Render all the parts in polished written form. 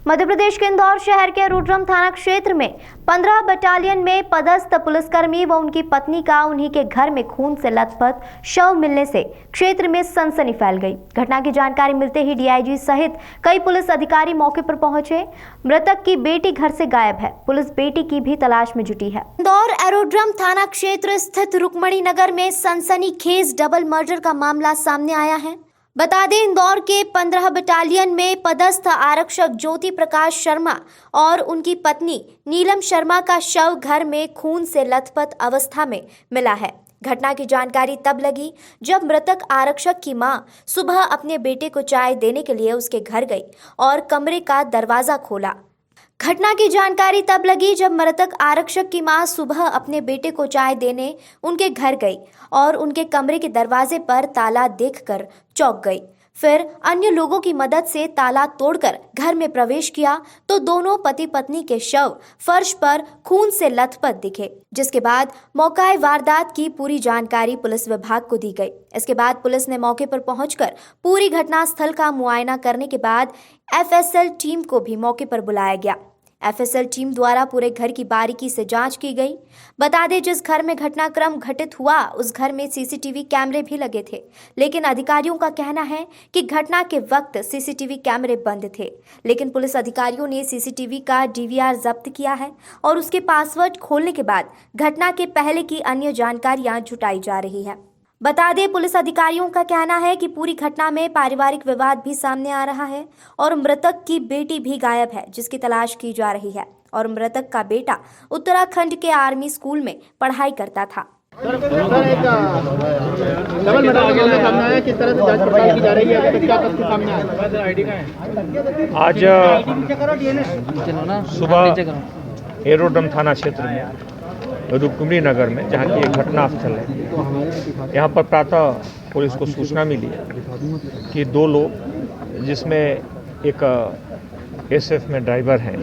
मध्य प्रदेश के इंदौर शहर के रुद्रम थाना क्षेत्र में 15 बटालियन में पदस्थ पुलिसकर्मी व उनकी पत्नी का उन्हीं के घर में खून से लथपथ शव मिलने से क्षेत्र में सनसनी फैल गई। घटना की जानकारी मिलते ही डीआईजी सहित कई पुलिस अधिकारी मौके पर पहुंचे। मृतक की बेटी घर से गायब है, पुलिस बेटी की भी तलाश में जुटी है। इंदौर एरोड्रम थाना क्षेत्र स्थित रुक्मणी नगर में सनसनीखेज डबल मर्डर का मामला सामने आया है। बता दें, इंदौर के 15 बटालियन में पदस्थ आरक्षक ज्योति प्रकाश शर्मा और उनकी पत्नी नीलम शर्मा का शव घर में खून से लथपथ अवस्था में मिला है। घटना की जानकारी तब लगी जब मृतक आरक्षक की मां सुबह अपने बेटे को चाय देने के लिए उसके घर गई और कमरे का दरवाजा खोला। घटना की जानकारी तब लगी जब मृतक आरक्षक की मां सुबह अपने बेटे को चाय देने उनके घर गई और उनके कमरे के दरवाजे पर ताला देखकर चौंक गई। फिर अन्य लोगों की मदद से ताला तोड़कर घर में प्रवेश किया तो दोनों पति पत्नी के शव फर्श पर खून से लथपथ दिखे, जिसके बाद मौके वारदात की पूरी जानकारी पुलिस विभाग को दी गई। इसके बाद पुलिस ने मौके पर पहुंचकर पूरी घटनास्थल का मुआयना करने के बाद एफएसएल टीम को भी मौके पर बुलाया गया। एफएसएल टीम द्वारा पूरे घर की बारीकी से जांच की गई। बता दें, जिस घर में घटनाक्रम घटित हुआ उस घर में सीसीटीवी कैमरे भी लगे थे, लेकिन अधिकारियों का कहना है कि घटना के वक्त सीसीटीवी कैमरे बंद थे। लेकिन पुलिस अधिकारियों ने सीसीटीवी का डीवीआर जब्त किया है और उसके पासवर्ड खोलने के बाद घटना के पहले की अन्य जानकारियां जुटाई जा रही है। बता दें, पुलिस अधिकारियों का कहना है कि पूरी घटना में पारिवारिक विवाद भी सामने आ रहा है और मृतक की बेटी भी गायब है, जिसकी तलाश की जा रही है। और मृतक का बेटा उत्तराखंड के आर्मी स्कूल में पढ़ाई करता था। आज सुबह एरोड्रम थाना क्षेत्र में रुक्मणी नगर में, जहाँ की एक घटना स्थल है, यहाँ पर प्रातः पुलिस को सूचना मिली कि दो लोग, जिसमें एक एसएफ में ड्राइवर हैं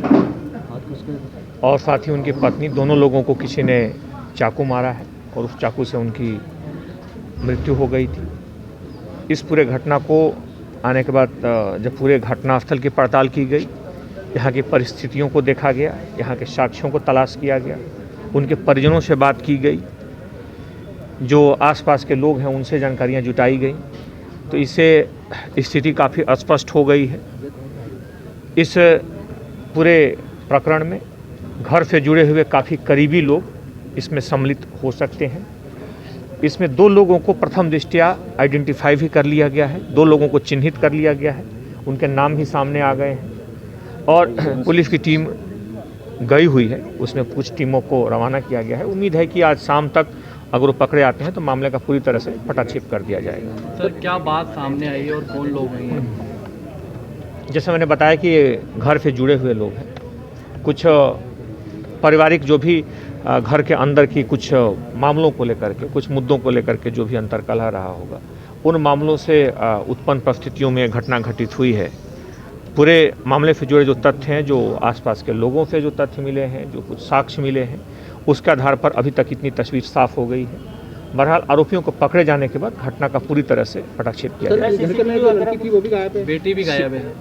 और साथ ही उनकी पत्नी, दोनों लोगों को किसी ने चाकू मारा है और उस चाकू से उनकी मृत्यु हो गई थी। इस पूरे घटना को आने के बाद जब पूरे घटनास्थल की पड़ताल की गई, यहाँ की परिस्थितियों को देखा गया, यहाँ के साक्ष्यों को तलाश किया गया, उनके परिजनों से बात की गई, जो आसपास के लोग हैं उनसे जानकारियां जुटाई गई, तो इससे स्थिति काफ़ी अस्पष्ट हो गई है। इस पूरे प्रकरण में घर से जुड़े हुए काफ़ी करीबी लोग इसमें सम्मिलित हो सकते हैं। इसमें दो लोगों को प्रथम दृष्टया आइडेंटिफाई भी कर लिया गया है, दो लोगों को चिन्हित कर लिया गया है, उनके नाम भी सामने आ गए हैं और पुलिस की टीम गई हुई है, उसमें कुछ टीमों को रवाना किया गया है। उम्मीद है कि आज शाम तक अगर वो पकड़े आते हैं तो मामले का पूरी तरह से पटाक्षेप कर दिया जाएगा। सर, क्या बात सामने आई और कौन लोग हैं? जैसे मैंने बताया कि ये घर से जुड़े हुए लोग हैं, कुछ पारिवारिक जो भी घर के अंदर की कुछ मामलों को लेकर के, कुछ मुद्दों को लेकर के जो भी अंतर्कलह रहा होगा, उन मामलों से उत्पन्न परिस्थितियों में घटना घटित हुई है। पूरे मामले से जुड़े जो तथ्य हैं, जो आसपास के लोगों से जो तथ्य मिले हैं, जो कुछ साक्ष्य मिले हैं, उसके आधार पर अभी तक इतनी तस्वीर साफ हो गई है। बहरहाल आरोपियों को पकड़े जाने के बाद घटना का पूरी तरह से पटाक्षेप किया जाएगा। बेटी भी गायब है।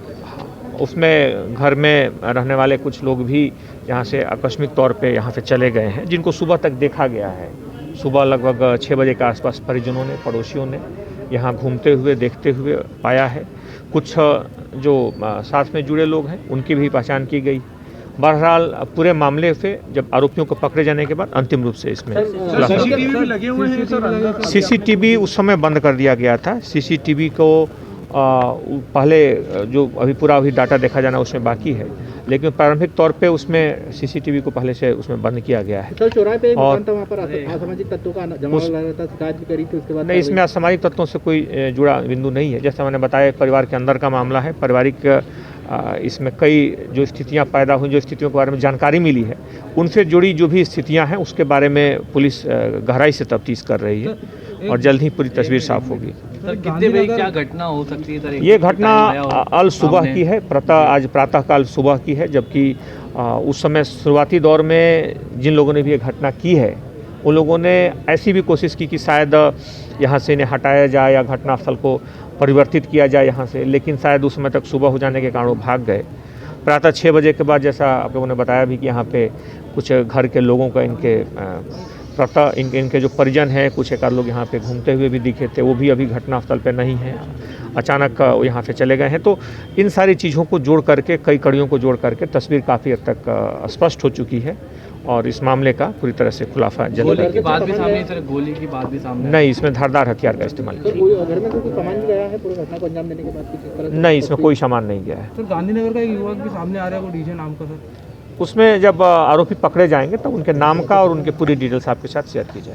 उसमें घर में रहने वाले कुछ लोग भी यहाँ से आकस्मिक तौर पे यहाँ से चले गए हैं, जिनको सुबह तक देखा गया है। सुबह लगभग 6 बजे के आसपास परिजनों ने, पड़ोसियों ने यहाँ घूमते हुए, देखते हुए पाया है। कुछ जो साथ में जुड़े लोग हैं उनकी भी पहचान की गई। बहरहाल पूरे मामले से जब आरोपियों को पकड़े जाने के बाद अंतिम रूप से इसमें सीसीटीवी उस समय बंद कर दिया गया था। सीसीटीवी को पहले जो अभी डाटा देखा जाना उसमें बाकी है, लेकिन प्रारंभिक तौर पे उसमें सीसीटीवी को पहले से उसमें बंद किया गया है। चौराहे पे और वहाँ पर असामाजिक तत्वों का जमावड़ा लगा रहता, शिकायत भी करी थी, उसके बाद नहीं, इसमें असामाजिक तत्वों से कोई जुड़ा बिंदु नहीं है। जैसा मैंने बताया, परिवार के अंदर का मामला है। पारिवारिक इसमें कई जो स्थितियां पैदा हुई, जो स्थितियों के बारे में जानकारी मिली है, उनसे जुड़ी जो भी स्थितियां हैं उसके बारे में पुलिस गहराई से तफ्तीश कर रही है और जल्द ही पूरी तस्वीर साफ होगी। सर, कितने बजे क्या घटना हो सकती है? ये घटना अल सुबह की है, आज प्रातःकाल सुबह की है, जबकि उस समय शुरुआती दौर में जिन लोगों ने भी ये घटना की है उन लोगों ने ऐसी भी कोशिश की कि शायद यहाँ से इन्हें हटाया जाए या घटनास्थल को परिवर्तित किया जाए यहाँ से, लेकिन शायद उस समय तक सुबह हो जाने के कारण वो भाग गए। प्रातः 6 बजे के बाद जैसा आप लोगों ने बताया भी कि यहाँ पे कुछ घर के लोगों का प्रातः इनके जो परिजन हैं, कुछ एक आध लोग यहाँ पे घूमते हुए भी दिखे थे, वो भी अभी घटनास्थल पे नहीं हैं, अचानक वो यहाँ पे चले गए हैं। तो इन सारी चीज़ों को जोड़ करके, कई कड़ियों को जोड़ करके तस्वीर काफ़ी हद तक स्पष्ट हो चुकी है और इस मामले का पूरी तरह से खुलासा जल्द गोली की बात भी सामने, सर गोली की बात भी सामने नहीं, इसमें धारदार हथियार का इस्तेमाल किया। घर में कोई सामान भी गया है पूरी घटना को अंजाम देने के बाद? किसी तरह नहीं, इसमें कोई सामान नहीं गया है। सर गांधीनगर का एक युवक भी सामने आ रहा है, वो डीजे नाम का सर। उसमें जब आरोपी पकड़े जाएंगे तब उनके नाम का और उनके पूरी डिटेल्स आपके साथ शेयर की जाएगी।